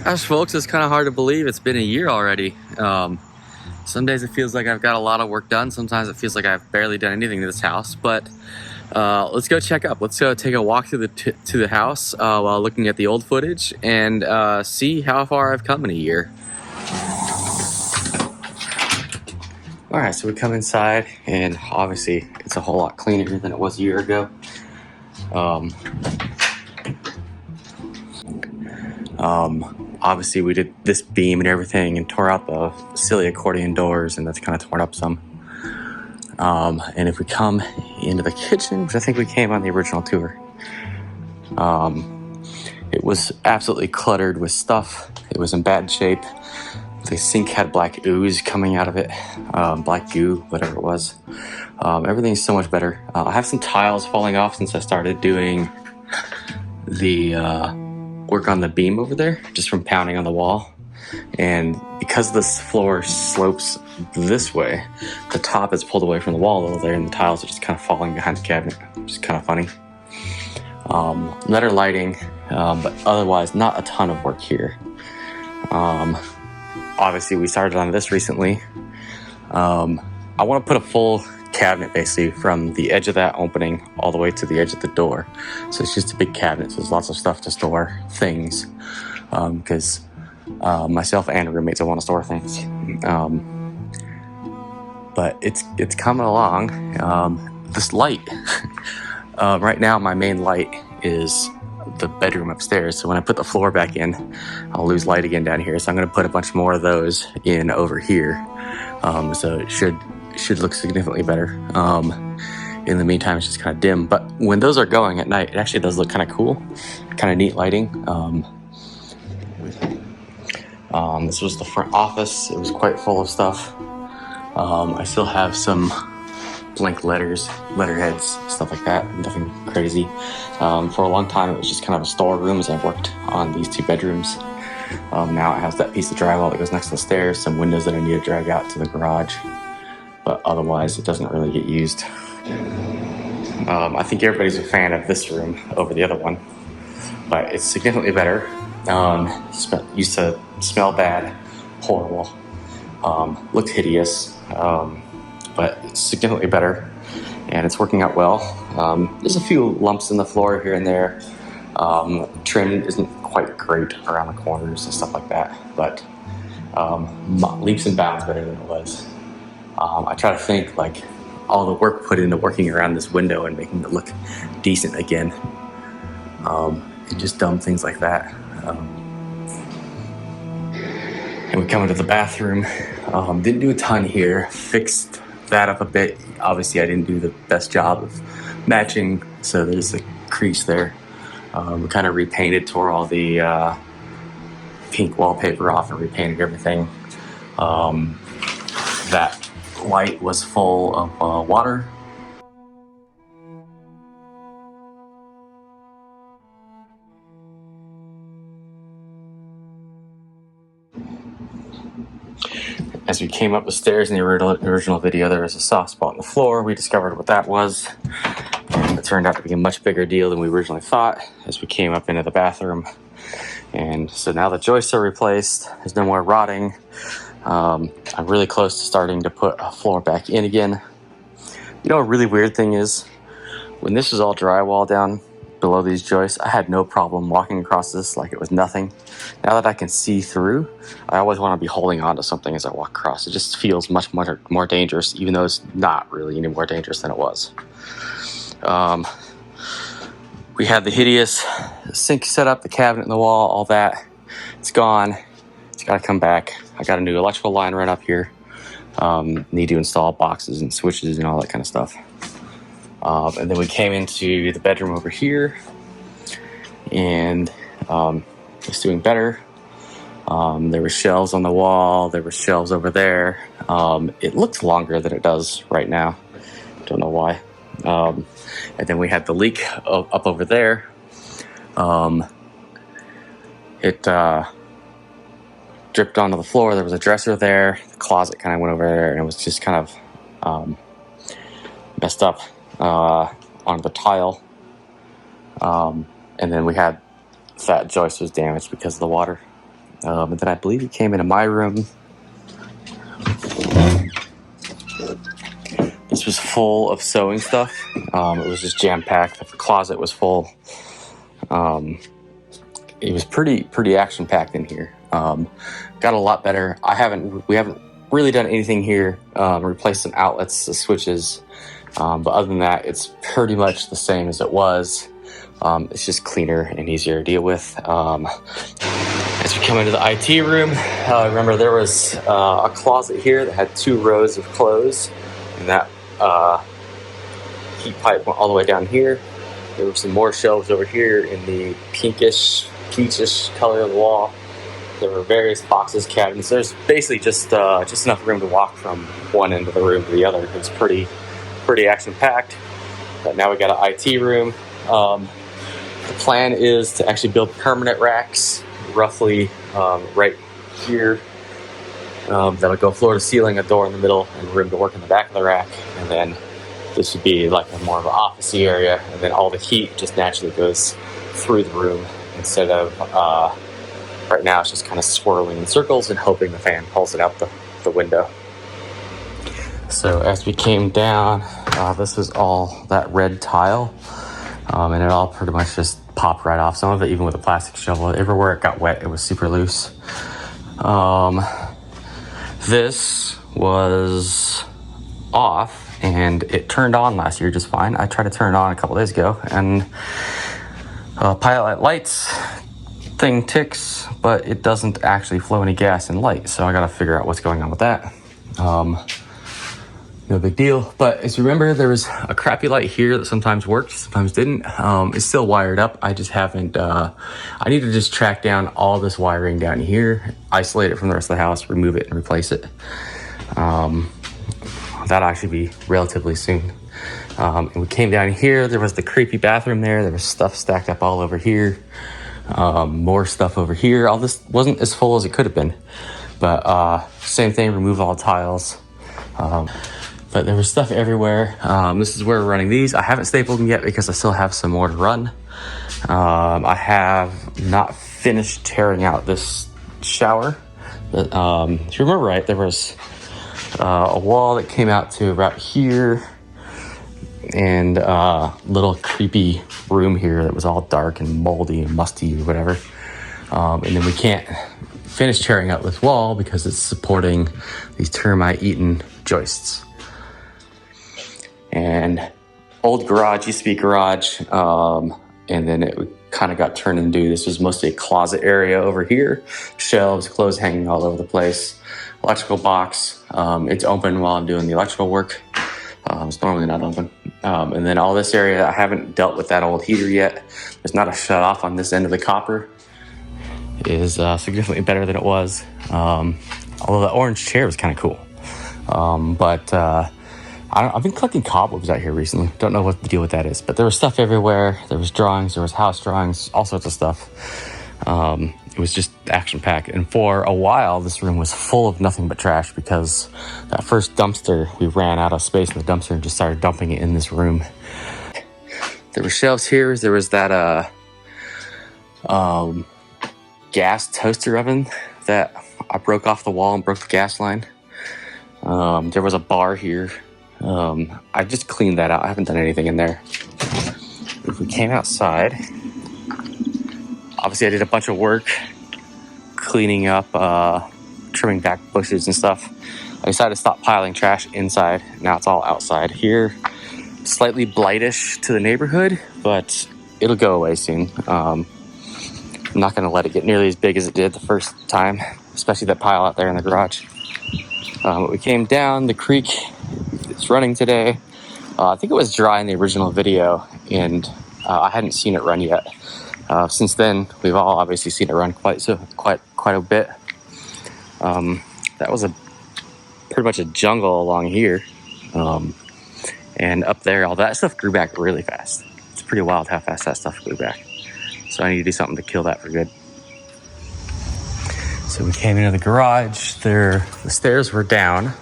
Gosh, folks, it's kind of hard to believe it's been a year already. Some days it feels like I've got a lot of work done. Sometimes it feels like I've barely done anything to this house. But let's go check up. Let's go take a walk through the house while looking at the old footage and see how far I've come in a year. All right, so we come inside, and obviously it's a whole lot cleaner than it was a year ago. Obviously we did this beam and everything and tore out the silly accordion doors, and that's kind of torn up some. And if we come into the kitchen, which I think we came on the original tour, it was absolutely cluttered with stuff. It was in bad shape. The sink had black ooze coming out of it, black goo, whatever it was. Everything's so much better. I have some tiles falling off since I started doing the work on the beam over there, just from pounding on the wall. And because this floor slopes this way, the top is pulled away from the wall over there, and the tiles are just kind of falling behind the cabinet, which is kind of funny. Better lighting, but otherwise not a ton of work here. Obviously we started on this recently. I want to put a full cabinet basically from the edge of that opening all the way to the edge of the door. So it's just a big cabinet, so there's lots of stuff to store things, because myself and roommates want to store things. But it's coming along. This light, right now my main light is the bedroom upstairs, so when I put the floor back in, I'll lose light again down here. So I'm going to put a bunch more of those in over here, so it should look significantly better. In the meantime, it's just kind of dim, but when those are going at night, it actually does look kind of cool, kind of neat lighting. This was the front office. It was quite full of stuff. I still have some blank letterheads, stuff like that, nothing crazy. For a long time, it was just kind of a storeroom as I've worked on these two bedrooms. Now it has that piece of drywall that goes next to the stairs, some windows that I need to drag out to the garage, but otherwise it doesn't really get used. I think everybody's a fan of this room over the other one, but it's significantly better. Used to smell bad, horrible, looked hideous, but it's significantly better, and it's working out well. There's a few lumps in the floor here and there. Trim isn't quite great around the corners and stuff like that, but leaps and bounds better than it was. I try to think like all the work put into working around this window and making it look decent again, and just dumb things like that. And we come into the bathroom. Didn't do a ton here. Fixed that up a bit. Obviously I didn't do the best job of matching, so there's a crease there. We kind of repainted, tore all the pink wallpaper off and repainted everything. That light was full of water. As we came up the stairs in the original video, there was a soft spot on the floor. We discovered what that was, and it turned out to be a much bigger deal than we originally thought as we came up into the bathroom. And so now the joists are replaced. There's no more rotting. I'm really close to starting to put a floor back in again. You know, a really weird thing is, when this was all drywall down below these joists, I had no problem walking across this like it was nothing. Now that I can see through, I always want to be holding on to something as I walk across. It just feels much more dangerous, even though it's not really any more dangerous than it was. We had the hideous sink set up, the cabinet in the wall, all that. It's gone. It's got to come back. I got a new electrical line right up here. Need to install boxes and switches and all that kind of stuff. And then we came into the bedroom over here, and it's doing better. There were shelves on the wall. There were shelves over there. It looks longer than it does right now. Don't know why. And then we had the leak up over there. It dripped onto the floor. There was a dresser there. The closet kind of went over there, and it was just kind of messed up on the tile. And then we had that joist was damaged because of the water. And then I believe he came into my room. This was full of sewing stuff. It was just jam-packed. The closet was full. It was pretty action-packed in here. Got a lot better. We haven't really done anything here. Replaced some outlets, the switches. But other than that, it's pretty much the same as it was. It's just cleaner and easier to deal with. As we come into the IT room, remember there was a closet here that had 2 rows of clothes, and that heat pipe went all the way down here. There were some more shelves over here in the pinkish, peachish color of the wall. There were various boxes, cabinets. There's basically just enough room to walk from one end of the room to the other. It's pretty action-packed. But now we got an IT room. The plan is to actually build permanent racks, roughly right here. That'll go floor to ceiling, a door in the middle, and room to work in the back of the rack. And then this would be like a more of an office-y area, and then all the heat just naturally goes through the room instead of right now it's just kind of swirling in circles and hoping the fan pulls it out the window. So as we came down, this was all that red tile, and it all pretty much just popped right off. Some of it even with a plastic shovel. Everywhere it got wet, it was super loose. This was off, and it turned on last year just fine. I tried to turn it on a couple days ago, and pilot lights thing ticks, but it doesn't actually flow any gas and light, so I gotta figure out what's going on with that. No big deal. But as you remember, there was a crappy light here that sometimes worked, sometimes didn't. It's still wired up. I just haven't, I need to just track down all this wiring down here, isolate it from the rest of the house, remove it and replace it. That'll actually be relatively soon. And we came down here, there was the creepy bathroom there was stuff stacked up all over here. More stuff over here. All this wasn't as full as it could have been. But same thing, remove all tiles. But there was stuff everywhere. This is where we're running these. I haven't stapled them yet because I still have some more to run. I have not finished tearing out this shower. But, if you remember right, there was a wall that came out to about here, and a little creepy room here that was all dark and moldy and musty or whatever. And then we can't finish tearing out this wall because it's supporting these termite-eaten joists. And old garage used to be garage, and then it kind of got turned into, this was mostly a closet area over here. Shelves, clothes hanging all over the place. Electrical box, it's open while I'm doing the electrical work. It's normally not open. And then all this area, I haven't dealt with that old heater yet. There's not a shut off on this end of the copper. It is significantly better than it was. Although the orange chair was kind of cool. I've been collecting cobwebs out here recently. Don't know what the deal with that is, but there was stuff everywhere. There was drawings, there was house drawings, all sorts of stuff. It was just action-packed. And for a while, this room was full of nothing but trash because that first dumpster, we ran out of space in the dumpster and just started dumping it in this room. There were shelves here. There was that gas toaster oven that I broke off the wall and broke the gas line. There was a bar here. I just cleaned that out. I haven't done anything in there. If we came outside, obviously I did a bunch of work cleaning up, trimming back bushes and stuff. I decided to stop piling trash inside. Now it's all outside. Here, slightly blightish to the neighborhood, but it'll go away soon. I'm not going to let it get nearly as big as it did the first time, especially that pile out there in the garage. We came down, the creek is running today. I think it was dry in the original video, and I hadn't seen it run yet. Since then, we've all obviously seen it run quite a bit. That was pretty much a jungle along here, and up there, all that stuff grew back really fast. It's pretty wild how fast that stuff grew back. So I need to do something to kill that for good. So we came into the garage. The stairs were down,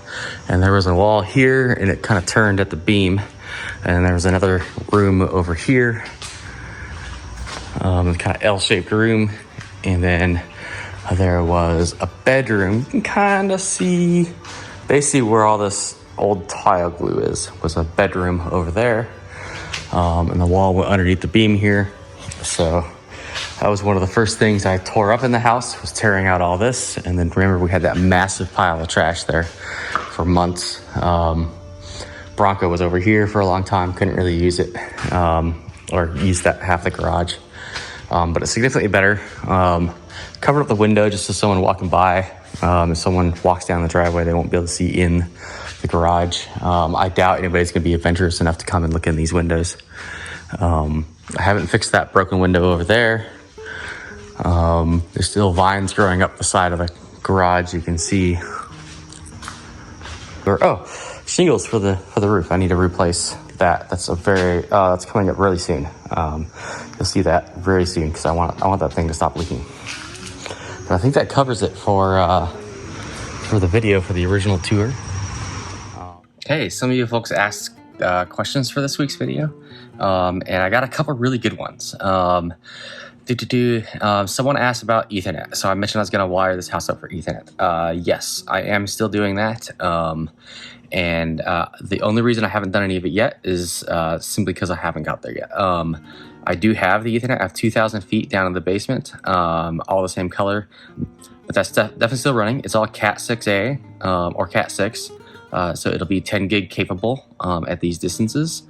and there was a wall here, and it kind of turned at the beam. And there was another room over here, kind of L-shaped room. And then There was a bedroom. You can kind of see basically where all this old tile glue was a bedroom over there. And the wall went underneath the beam here. So that was one of the first things I tore up in the house, was tearing out all this. And then remember, we had that massive pile of trash there for months. Bronco was over here for a long time, couldn't really use it, or use that half the garage. But it's significantly better. Covered up the window just so someone walking by, if someone walks down the driveway, they won't be able to see in the garage. I doubt anybody's gonna be adventurous enough to come and look in these windows. I haven't fixed that broken window over there. There's still vines growing up the side of the garage. You can see, shingles for the roof. I need to replace that. That's that's coming up really soon. You'll see that very soon because I want that thing to stop leaking. But I think that covers it for the video for the original tour. Hey, some of you folks asked questions for this week's video, and I got a couple really good ones. Someone asked about Ethernet. So I mentioned I was going to wire this house up for Ethernet. Yes, I am still doing that. And the only reason I haven't done any of it yet is simply because I haven't got there yet. I do have the Ethernet. I have 2,000 feet down in the basement, all the same color, but that's definitely still running. It's all Cat 6A or Cat 6, so it'll be 10 gig capable at these distances.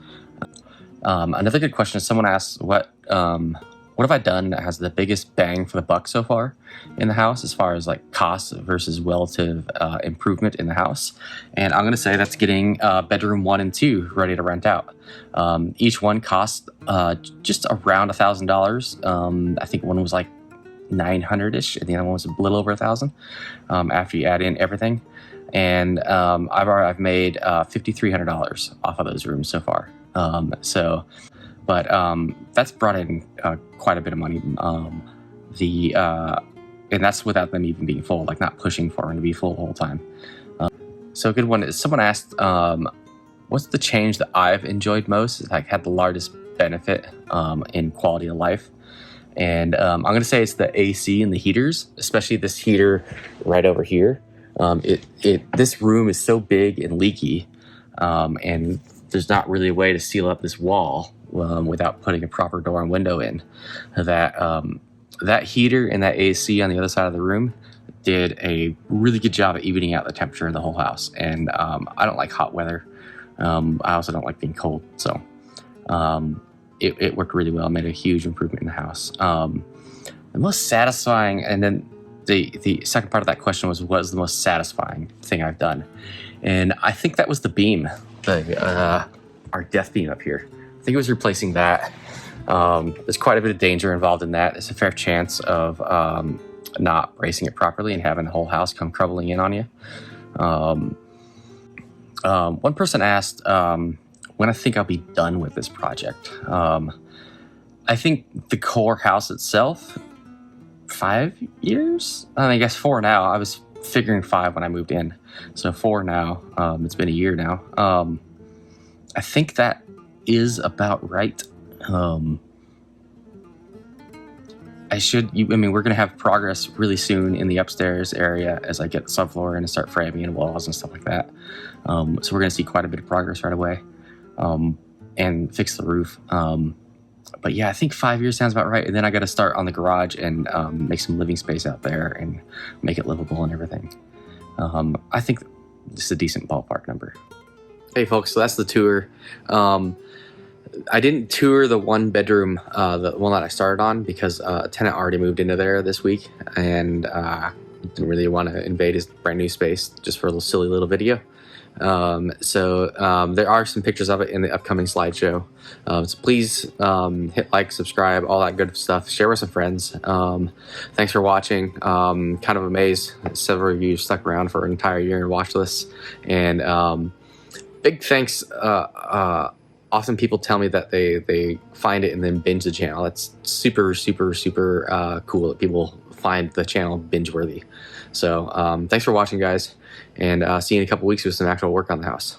Another good question is someone asked, what have I done that has the biggest bang for the buck so far in the house as far as like cost versus relative improvement in the house? And I'm gonna say that's getting bedroom 1 and 2 ready to rent out. Each one cost just around $1,000. I think one was like 900-ish and the other one was a little over 1,000 after you add in everything. And I've made $5,300 off of those rooms so far. But that's brought in quite a bit of money. And that's without them even being full, like not pushing for them to be full the whole time. So a good one is someone asked, what's the change that I've enjoyed most, like had the largest benefit in quality of life? And I'm gonna say it's the AC and the heaters, especially this heater right over here. This room is so big and leaky, and there's not really a way to seal up this wall without putting a proper door and window in. That heater and that AC on the other side of the room did a really good job at evening out the temperature of the whole house. And I don't like hot weather. I also don't like being cold. So it worked really well, made a huge improvement in the house. The most satisfying, and then the second part of that question was, what is the most satisfying thing I've done? And I think that was the beam, our death beam up here. I think it was replacing that. There's quite a bit of danger involved in that. It's a fair chance of not bracing it properly and having the whole house come crumbling in on you. One person asked when I think I'll be done with this project. I think the core house itself, 5 years? I guess 4 now. I was figuring 5 when I moved in. So 4 now. It's been a year now. I think that is about right. We're going to have progress really soon in the upstairs area as I get the subfloor in and start framing and walls and stuff like that. So we're going to see quite a bit of progress right away, and fix the roof. But yeah, I think 5 years sounds about right. And then I got to start on the garage and make some living space out there and make it livable and everything. I think it's a decent ballpark number. Hey folks, so that's the tour. I didn't tour the 1-bedroom, the one that I started on, because a tenant already moved into there this week, and didn't really want to invade his brand new space just for a little silly little video. So there are some pictures of it in the upcoming slideshow. So please hit like, subscribe, all that good stuff. Share with some friends. Thanks for watching. Kind of amazed that several of you stuck around for an entire year and watched this. And big thanks. Often people tell me that they find it and then binge the channel. That's super, super, super cool that people find the channel binge-worthy. So thanks for watching, guys, and see you in a couple weeks with some actual work on the house.